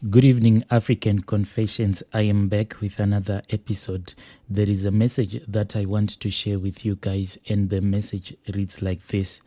Good evening, African Confessions. I am back with another episode. There is a message that I want to share with you guys, and the message reads like this.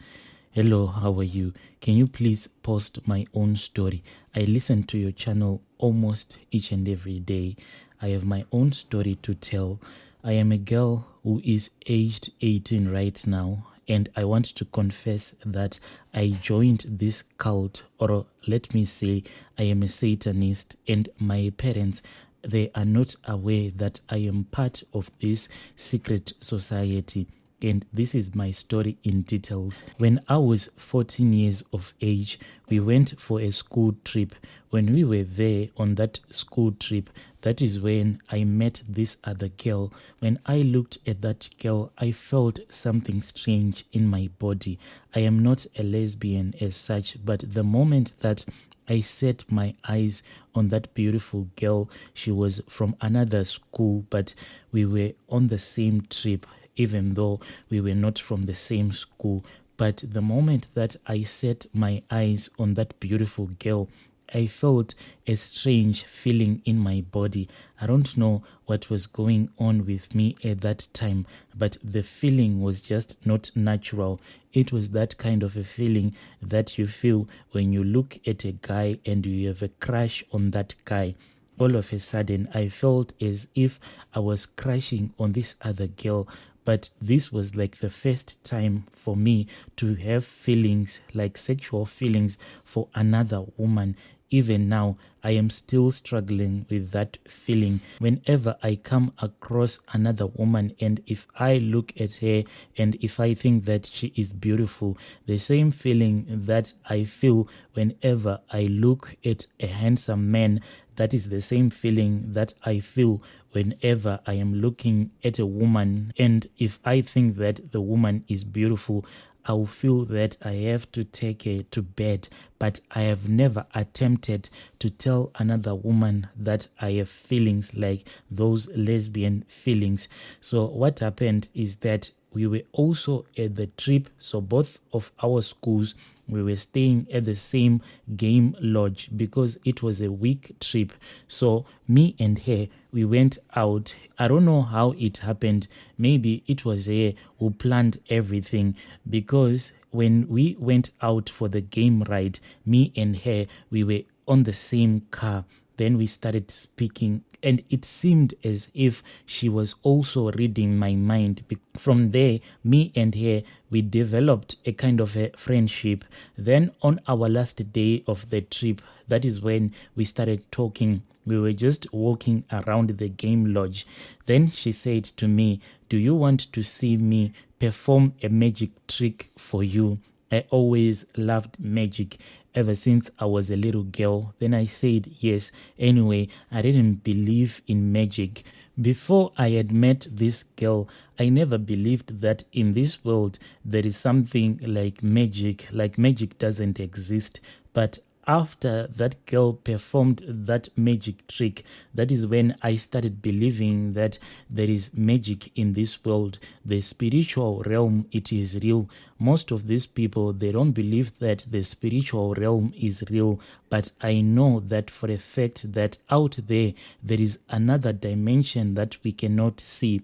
Hello, how are you? Can you please post my own story? I listen to your channel almost each and every day. I have my own story to tell. I am a girl who is aged 18 right now, and I want to confess that I joined this cult, or let me say I am a Satanist, and my parents, they are not aware that I am part of this secret society. And this is my story in details. When I was 14 years of age, we went for a school trip. When we were there on that school trip, that is when I met this other girl. When I looked at that girl, I felt something strange in my body. I am not a lesbian as such, but the moment that I set my eyes on that beautiful girl, she was from another school, but we were on the same trip, even though we were not from the same school. But the moment that I set my eyes on that beautiful girl, I felt a strange feeling in my body. I don't know what was going on with me at that time, but the feeling was just not natural. It was that kind of a feeling that you feel when you look at a guy and you have a crush on that guy. All of a sudden, I felt as if I was crushing on this other girl. But this was like the first time for me to have feelings, like sexual feelings for another woman. Even now, I am still struggling with that feeling. Whenever I come across another woman, and if I look at her and if I think that she is beautiful, the same feeling that I feel whenever I look at a handsome man, that is the same feeling that I feel whenever I am looking at a woman. And if I think that the woman is beautiful, I'll feel that I have to take her to bed. But I have never attempted to tell another woman that I have feelings like those lesbian feelings. So what happened is that we were also at the trip. So both of our schools, we were staying at the same game lodge because it was a week trip. So me and her, we went out. I don't know how it happened. Maybe it was her who planned everything, because when we went out for the game ride, me and her, we were on the same car. Then we started speaking, and it seemed as if she was also reading my mind. From there, me and her, we developed a kind of a friendship. Then on our last day of the trip, that is when we started talking. We were just walking around the game lodge. Then she said to me, "Do you want to see me perform a magic trick for you?" I always loved magic ever since I was a little girl. Then I said yes. Anyway, I didn't believe in magic. Before I had met this girl, I never believed that in this world there is something like magic doesn't exist. But after that girl performed that magic trick, that is when I started believing that there is magic in this world. The spiritual realm, it is real. Most of these people, they don't believe that the spiritual realm is real, but I know that for a fact that out there is another dimension that we cannot see.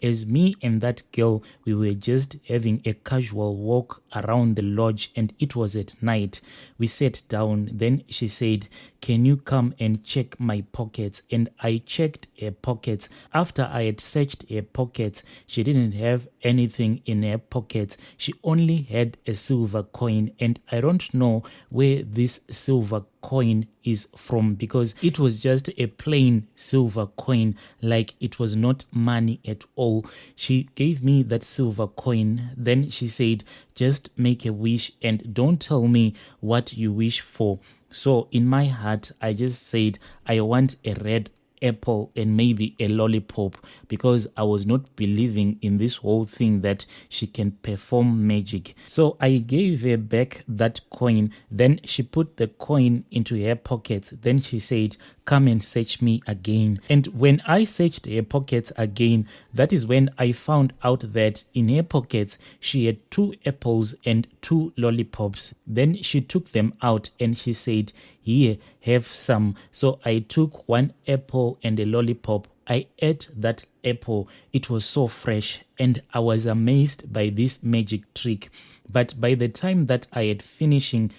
As me and that girl, we were just having a casual walk around the lodge, and it was at night. We sat down. Then she said, "Can you come and check my pockets?" And I checked her pockets. After I had searched her pockets, she didn't have anything in her pockets. She only had a silver coin, and I don't know where this silver coin is from, because it was just a plain silver coin, like it was not money at all. She gave me that silver coin. Then she said, "Just make a wish and don't tell me what you wish for." So in my heart, I just said, I want a red apple and maybe a lollipop, because I was not believing in this whole thing that she can perform magic. So I gave her back that coin. Then she put the coin into her pockets. Then she said, "Come and search me again." And when I searched her pockets again, that is when I found out that in her pockets she had 2 apples and 2 lollipops. Then she took them out and she said, Here, have some. So I took one apple and a lollipop. I ate that apple. It was so fresh, and I was amazed by this magic trick. But by the time that I had finished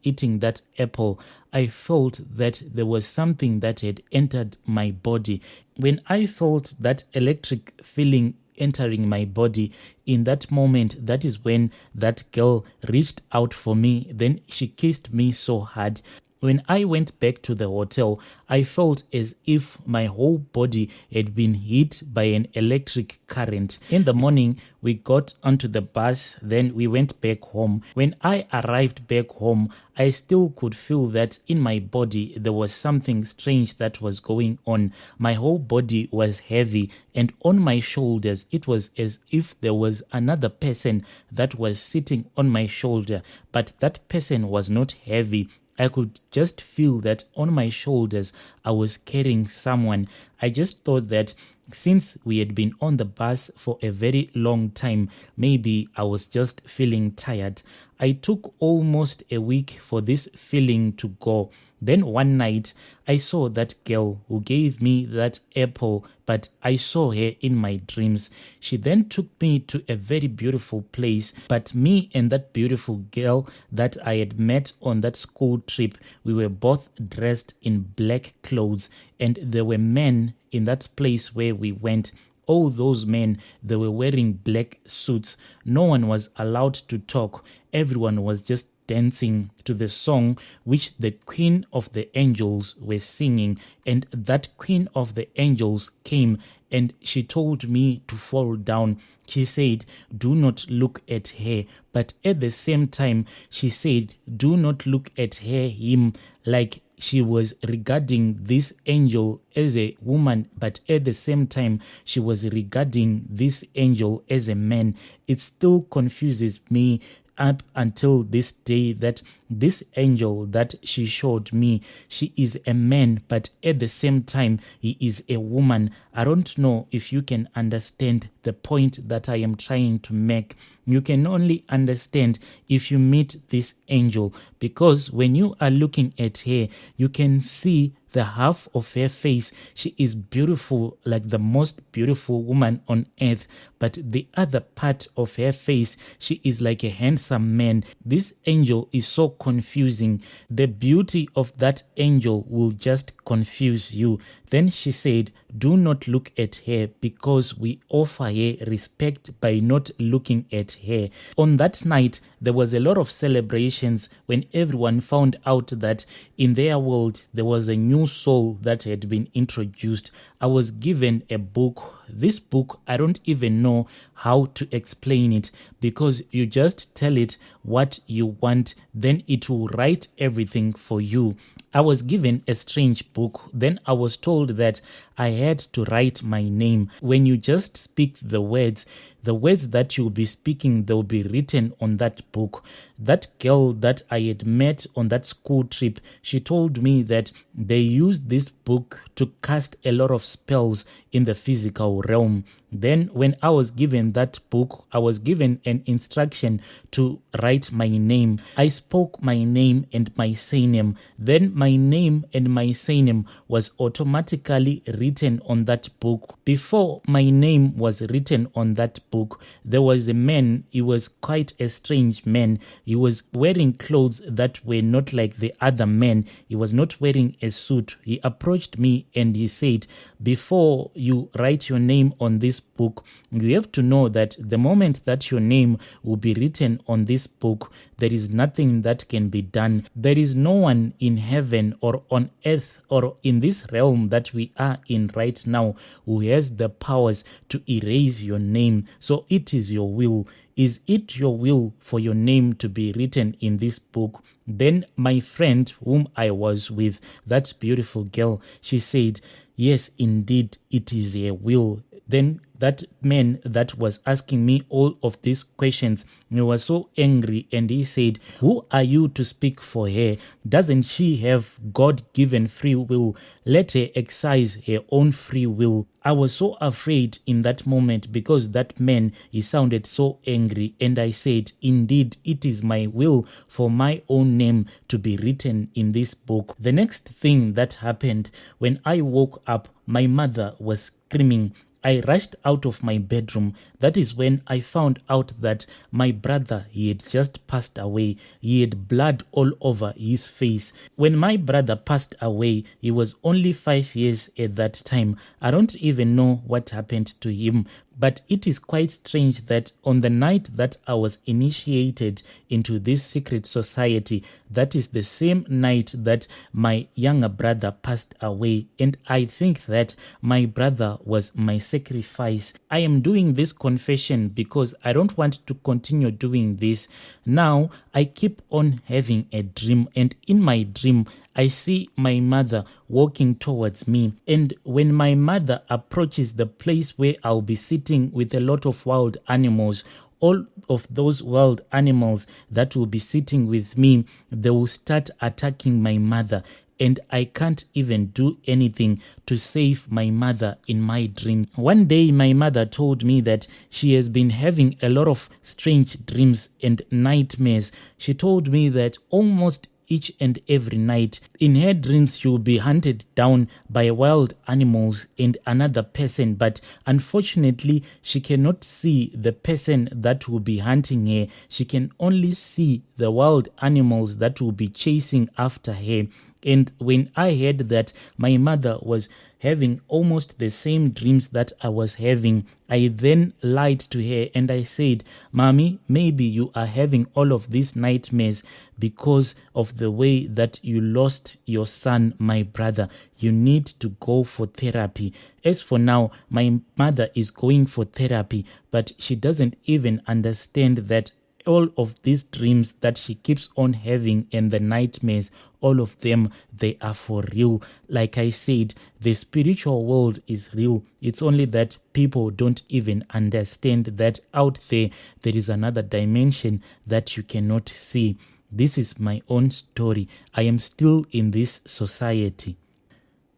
eating that apple, I felt that there was something that had entered my body. When I felt that electric feeling entering my body, in that moment, that is when that girl reached out for me. Then she kissed me so hard. When I went back to the hotel, I felt as if my whole body had been hit by an electric current. In the morning, we got onto the bus, then we went back home. When I arrived back home, I still could feel that in my body there was something strange that was going on. My whole body was heavy, and on my shoulders it was as if there was another person that was sitting on my shoulder, but that person was not heavy. I could just feel that on my shoulders I was carrying someone. I just thought that since we had been on the bus for a very long time, maybe I was just feeling tired. I took almost a week for this feeling to go. Then one night, I saw that girl who gave me that apple, but I saw her in my dreams. She then took me to a very beautiful place, but me and that beautiful girl that I had met on that school trip, we were both dressed in black clothes, and there were men in that place where we went. All those men, they were wearing black suits. No one was allowed to talk. Everyone was just dancing to the song which the Queen of the Angels were singing. And that Queen of the Angels came and she told me to fall down. She said, do not look at her. But at the same time, she said, do not look at her, him, like she was regarding this angel as a woman, but at the same time, she was regarding this angel as a man. It still confuses me up until this day that this angel that she showed me, she is a man, but at the same time, he is a woman. I don't know if you can understand the point that I am trying to make. You can only understand if you meet this angel, because when you are looking at her, you can see the half of her face. She is beautiful, like the most beautiful woman on earth, but the other part of her face, she is like a handsome man. This angel is so confusing. The beauty of that angel will just confuse you. Then she said, do not look at her, because we offer her respect by not looking at her. On that night, there was a lot of celebrations when everyone found out that in their world there was a new soul that had been introduced. I was given a book. This book, I don't even know how to explain it, because you just tell it what you want, then it will write everything for you. I was given a strange book. Then I was told that I had to write my name. When you just speak the words that you'll be speaking, they'll be written on that book. That girl that I had met on that school trip, she told me that they used this book to cast a lot of spells in the physical realm. Then when I was given that book, I was given an instruction to write my name. I spoke my name and my surname. Then my name and my surname was automatically written on that book. Before my name was written on that book, there was a man. He was quite a strange man. He was wearing clothes that were not like the other men. He was not wearing a suit. He approached me and he said, before you write your name on this book, you have to know that the moment that your name will be written on this book, there is nothing that can be done. There is no one in heaven or on earth or in this realm that we are in right now who has the powers to erase your name. So it is your will. Is it your will for your name to be written in this book? Then my friend whom I was with, that beautiful girl, she said, yes, indeed, it is a will. Then that man that was asking me all of these questions, he was so angry, and he said, "Who are you to speak for her? Doesn't she have God-given free will? Let her exercise her own free will." I was so afraid in that moment because that man, he sounded so angry, and I said, "Indeed, it is my will for my own name to be written in this book." The next thing that happened, when I woke up, my mother was screaming. I rushed out of my bedroom. That is when I found out that my brother, he had just passed away. He had blood all over his face. When my brother passed away, he was only 5 years at that time. I don't even know what happened to him. But it is quite strange that on the night that I was initiated into this secret society, that is the same night that my younger brother passed away. And I think that my brother was my sacrifice. I am doing this confession because I don't want to continue doing this. Now, I keep on having a dream, and in my dream, I see my mother walking towards me. And when my mother approaches the place where I'll be sitting with a lot of wild animals, all of those wild animals that will be sitting with me, they will start attacking my mother. And I can't even do anything to save my mother in my dream. One day, my mother told me that she has been having a lot of strange dreams and nightmares. She told me that almost each and every night, in her dreams, she will be hunted down by wild animals and another person, but unfortunately, she cannot see the person that will be hunting her. She can only see the wild animals that will be chasing after her. And when I heard that my mother was having almost the same dreams that I was having, I then lied to her and I said, "Mommy, maybe you are having all of these nightmares because of the way that you lost your son, my brother. You need to go for therapy." As for now, my mother is going for therapy, but she doesn't even understand that all of these dreams that she keeps on having and the nightmares, all of them, they are for real. Like I said, the spiritual world is real. It's only that people don't even understand that out there is another dimension that you cannot see. This is my own story. I am still in this society.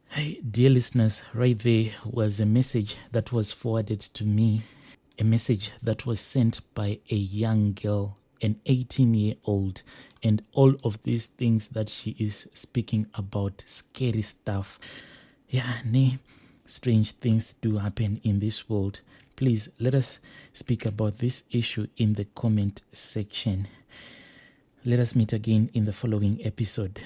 Hey, dear listeners, right there was a message that was forwarded to me. A message that was sent by a young girl, an 18-year-old, and all of these things that she is speaking about, scary stuff. Yeah, strange things do happen in this world. Please, let us speak about this issue in the comment section. Let us meet again in the following episode.